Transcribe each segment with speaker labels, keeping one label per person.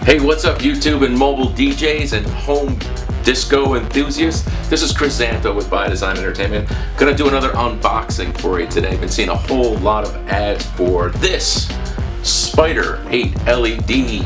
Speaker 1: Hey, what's up YouTube and mobile DJs and home disco enthusiasts? This is Chris Zanto with By Design Entertainment. Gonna do another unboxing for you today. Been seeing a whole lot of ads for this Spider 8 LED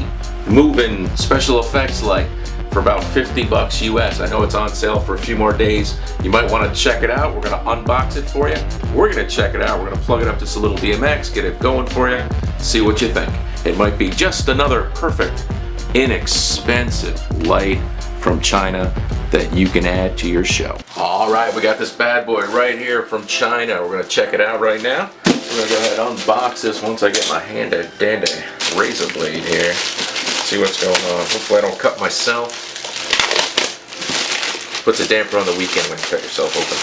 Speaker 1: moving special effects light for about 50 bucks US. I know it's on sale for a few more days. You might want to check it out. We're gonna unbox it for you. We're gonna check it out. We're gonna plug it up to some little DMX, get it going for you, see what you think. It might be just another perfect, inexpensive light from China that you can add to your show. All right, we got this bad boy right here from China. We're gonna check it out right now. We're gonna go ahead and unbox this once I get my hand a dandy razor blade here. See what's going on. Hopefully I don't cut myself. Puts a damper on the weekend when you cut yourself open.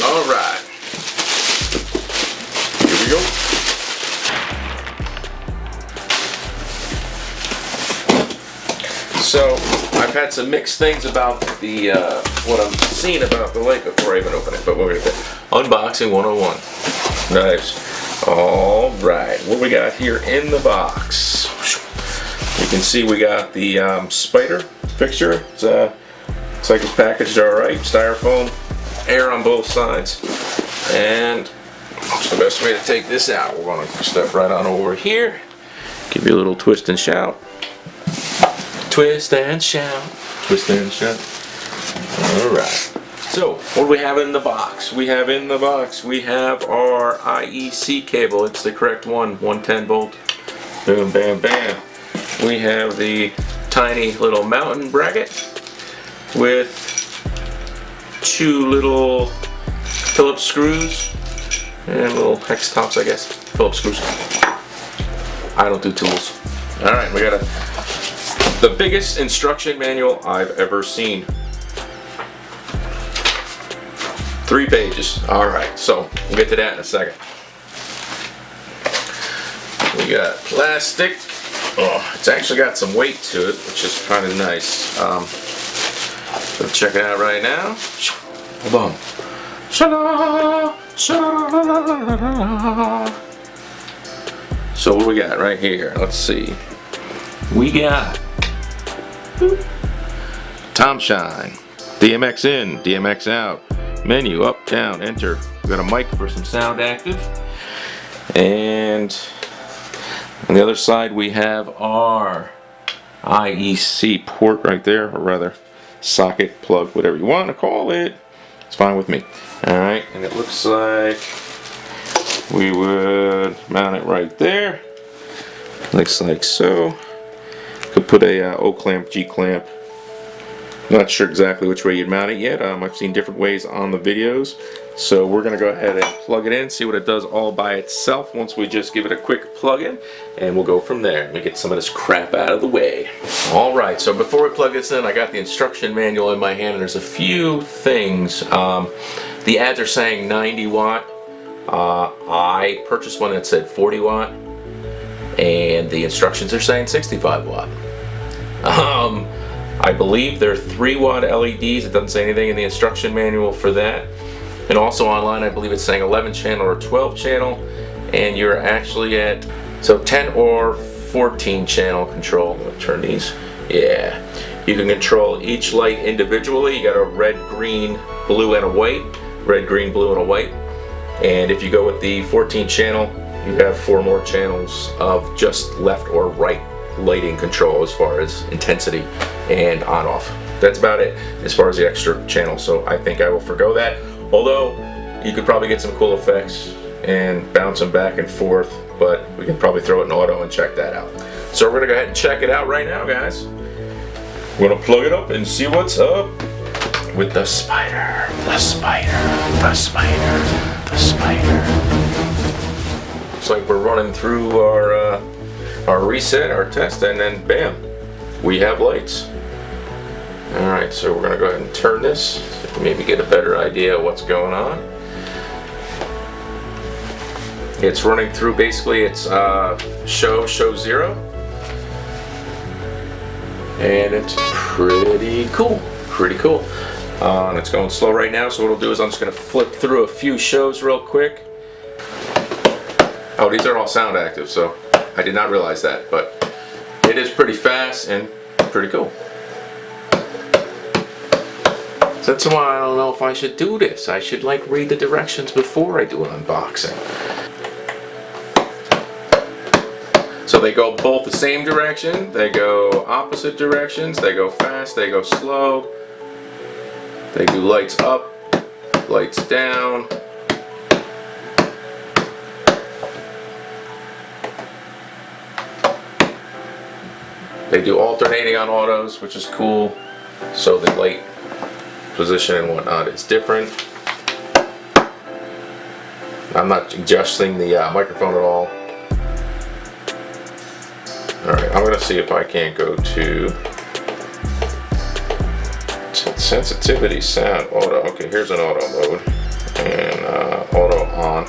Speaker 1: All right, here we go. So I've had some mixed things about the what I'm seeing about the light before I even open it, but we're gonna do unboxing 101. Nice. All right, what we got here in the box? You can see we got the Spider fixture. It's looks like it's packaged all right. Styrofoam, air on both sides, and what's the best way to take this out? We're gonna step right on over here. Give you a little twist and shout. Twist and shout. Twist and shout. Alright. So, what do we have in the box? We have our IEC cable. It's the correct one. 110 volt. Boom, bam, bam. We have the tiny little mountain bracket with two little Phillips screws and little hex tops, I guess. Phillips screws. I don't do tools. Alright, we got the biggest instruction manual I've ever seen. 3 pages. Alright, so we'll get to that in a second. We got plastic. Oh, it's actually got some weight to it, which is kind of nice. So check it out right now. Hold on. So what do we got right here? Let's see. We got Tomshine, DMX in, DMX out, menu up, down, enter. We got a mic for some sound active, and on the other side we have our IEC port right there, or rather socket, plug, whatever you want to call it. It's fine with me. Alright, and it looks like we would mount it right there. Looks like so. Could put a O clamp, G clamp. Not sure exactly which way you'd mount it yet. I've seen different ways on the videos. So we're gonna go ahead and plug it in, see what it does all by itself once we just give it a quick plug in, and we'll go from there. Let me get some of this crap out of the way. Alright, so before we plug this in, I got the instruction manual in my hand, and there's a few things. The ads are saying 90 watt. I purchased one that said 40 watt. And the instructions are saying 65 watt. I believe they're 3 watt LEDs. It doesn't say anything in the instruction manual for that. And also online, I believe it's saying 11 channel or 12 channel. And you're actually at, so 10 or 14 channel control. I'm gonna turn these. Yeah. You can control each light individually. You got a red, green, blue, and a white. Red, green, blue, and a white. And if you go with the 14 channel, you have 4 more channels of just left or right lighting control as far as intensity and on off. That's about it as far as the extra channel, so I think I will forgo that. Although you could probably get some cool effects and bounce them back and forth, but we can probably throw it in auto and check that out. So we're gonna go ahead and check it out right now, guys. We're gonna plug it up and see what's up with the Spider, the Spider, the Spider, the Spider. Looks like we're running through our reset, our test, and then bam, we have lights. Alright, so we're gonna go ahead and turn this, maybe get a better idea of what's going on. It's running through, basically it's show 0, and it's pretty cool, and it's going slow right now, so what I'll do is I'm just gonna flip through a few shows real quick. Oh, these are all sound active, so I did not realize that, but it It is pretty fast and pretty cool. So that's why I don't know if I should do this. I should like read the directions before I do an unboxing. So they go both the same direction, they go opposite directions, they go fast, they go slow. They do lights up, lights down. They do alternating on autos, which is cool. So the light position and whatnot is different. I'm not adjusting the microphone at all. Alright, I'm going to see if I can't go to sensitivity, sound, auto. Okay, here's an auto mode. And auto on.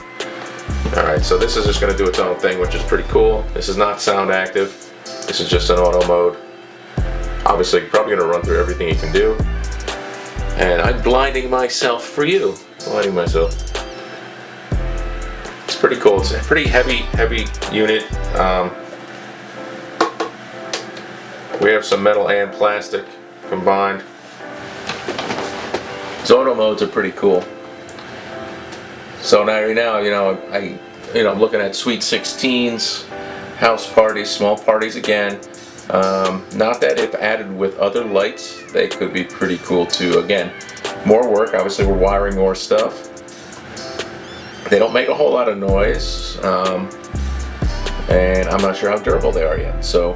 Speaker 1: Alright, so this is just going to do its own thing, which is pretty cool. This is not sound active. This is just an auto mode. Obviously, you're probably going to run through everything you can do. And I'm blinding myself for you. Blinding myself. It's pretty cool. It's a pretty heavy unit. We have some metal and plastic combined. So auto modes are pretty cool. So now, I'm looking at Sweet 16s, house parties, small parties again. Not that if added with other lights, they could be pretty cool too. Again, more work. Obviously, we're wiring more stuff. They don't make a whole lot of noise, and I'm not sure how durable they are yet. So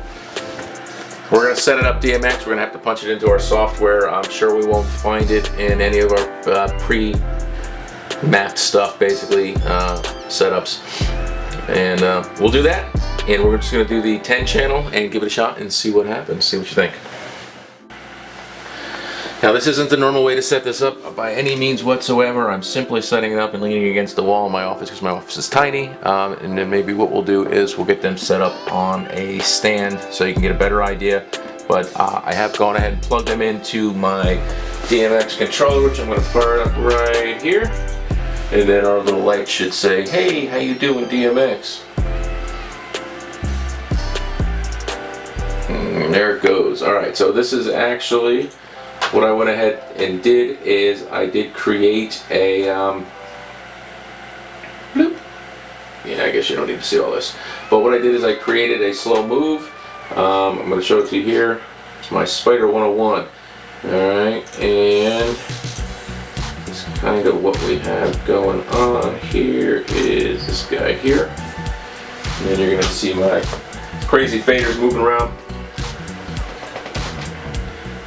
Speaker 1: we're going to set it up DMX. We're going to have to punch it into our software. I'm sure we won't find it in any of our pre-mapped stuff, basically, setups. And we'll do that. And we're just going to do the 10 channel and give it a shot and see what happens, see what you think. Now this isn't the normal way to set this up by any means whatsoever. I'm simply setting it up and leaning against the wall in my office because my office is tiny. And then maybe what we'll do is we'll get them set up on a stand so you can get a better idea. But I have gone ahead and plugged them into my DMX controller, which I'm going to fire up right here. And then our little light should say, "Hey, how you doing, DMX?" There it goes. Alright, so this is actually what I went ahead and did is I did create a bloop. Yeah, I guess you don't need to see all this. But what I did is I created a slow move. I'm going to show it to you here. It's my Spider 101. Alright, and it's kind of what we have going on here is this guy here. And then you're going to see my crazy faders moving around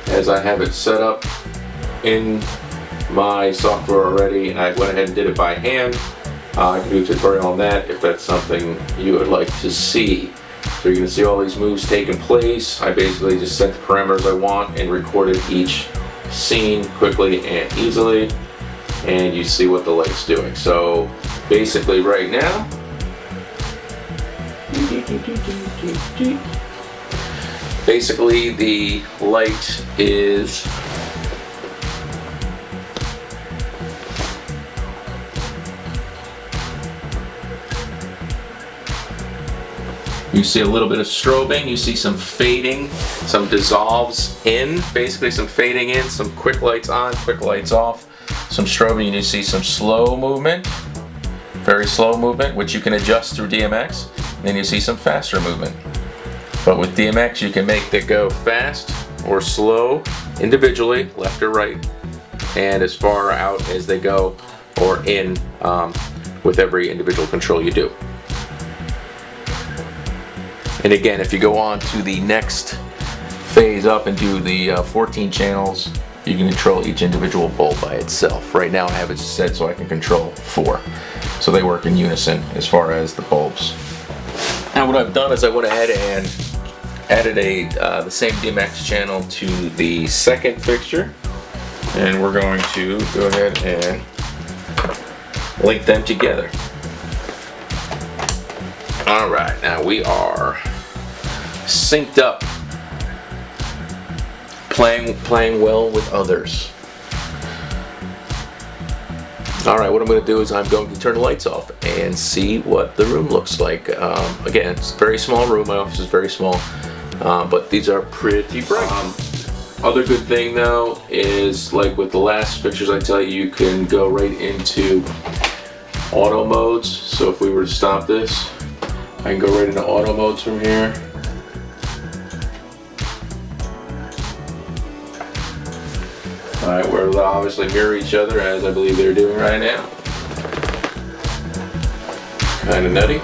Speaker 1: as I have it set up in my software already, and I went ahead and did it by hand. I can do a tutorial on that if that's something you would like to see. So you're going to see all these moves taking place. I basically just set the parameters I want and recorded each scene quickly and easily, and you see what the light's doing. So basically right now, basically the light is you see a little bit of strobing, you see some fading, some dissolves in, basically some fading in, some quick lights on, quick lights off, some strobing, and you see some slow movement, very slow movement, which you can adjust through DMX, and then you see some faster movement. But with DMX you can make it go fast or slow individually, left or right, and as far out as they go or in with every individual control you do. And again, if you go on to the next phase up and do the 14 channels, you can control each individual bulb by itself. Right now I have it set so I can control 4. So they work in unison as far as the bulbs. Now what I've done is I went ahead and added the same DMX channel to the second fixture, and we're going to go ahead and link them together. Alright, now we are synced up, playing well with others. Alright, what I'm going to do is I'm going to turn the lights off and see what the room looks like. Again, it's a very small room, my office is very small, but these are pretty bright. Other good thing though is, like with the last fixtures, I tell you, you can go right into auto modes. So if we were to stop this, I can go right into auto modes from here. Alright, where they'll obviously mirror each other, as I believe they're doing right now. Kinda nutty.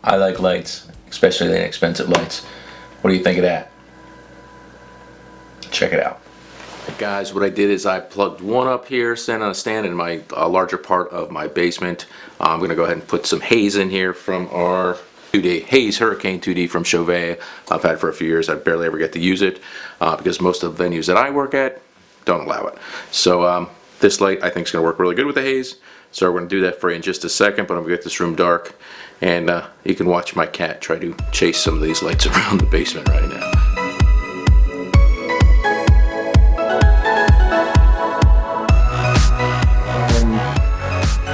Speaker 1: I like lights, especially the inexpensive lights. What do you think of that? Check it out. Hey guys, what I did is I plugged one up here, stand on a stand in my larger part of my basement. I'm gonna go ahead and put some Haze in here from our 2D Haze Hurricane 2D from Chauvet. I've had it for a few years. I barely ever get to use it because most of the venues that I work at don't allow it. So this light I think is gonna work really good with the Haze. So we're gonna do that for you in just a second, but I'm gonna get this room dark, and you can watch my cat try to chase some of these lights around the basement right now.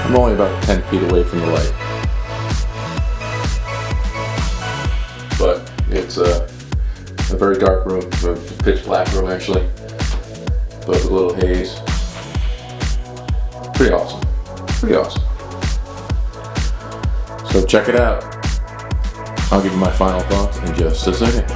Speaker 1: I'm only about 10 feet away from the light, but it's a very dark room, a pitch black room actually, but with a little haze. Pretty awesome. Pretty awesome. So check it out. I'll give you my final thoughts in just a second.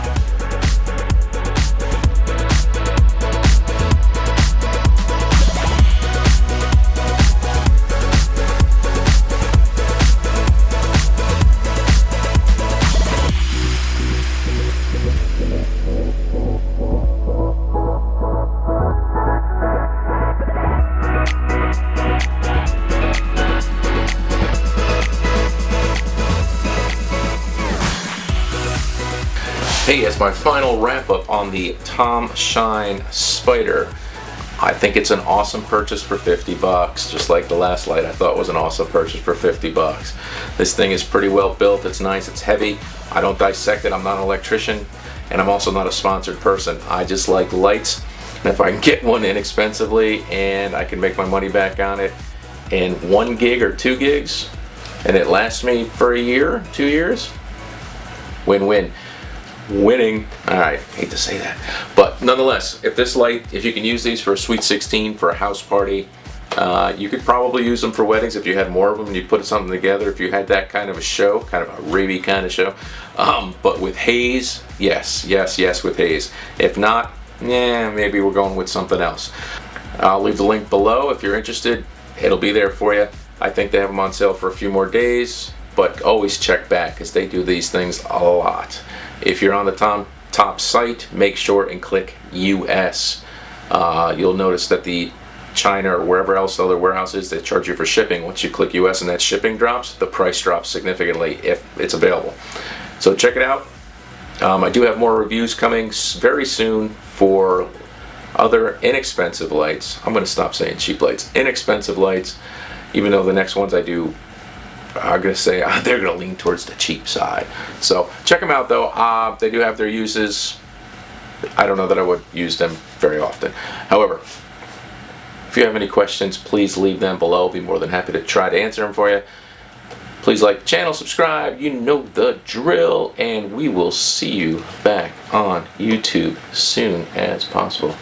Speaker 1: Hey, as my final wrap up on the Tomshine Spider, I think it's an awesome purchase for 50 bucks. Just like the last light I thought was an awesome purchase for 50 bucks. This thing is pretty well built, it's nice, it's heavy. I don't dissect it, I'm not an electrician, and I'm also not a sponsored person. I just like lights, and if I can get one inexpensively and I can make my money back on it in 1 gig or 2 gigs, and it lasts me for a year, 2 years, win-win. Winning. Alright, hate to say that, but nonetheless, if this light, if you can use these for a Sweet 16, for a house party, you could probably use them for weddings if you had more of them and you put something together, if you had that kind of a show, kind of a ravey kind of show. But with Haze, yes with Haze. If not, yeah, maybe we're going with something else. I'll leave the link below if you're interested. It'll be there for you. I think they have them on sale for a few more days, but always check back because they do these things a lot. If you're on the top site, make sure and click US. You'll notice that the China or wherever else the other warehouse is, they charge you for shipping. Once you click US and that shipping drops, the price drops significantly if it's available. So check it out. I do have more reviews coming very soon for other inexpensive lights. I'm going to stop saying cheap lights. Inexpensive lights, even though the next ones I do, I'm going to say they're going to lean towards the cheap side. So check them out though. They do have their uses. I don't know that I would use them very often. However, if you have any questions, please leave them below. I'll be more than happy to try to answer them for you. Please like the channel, subscribe, you know the drill, and we will see you back on YouTube soon as possible.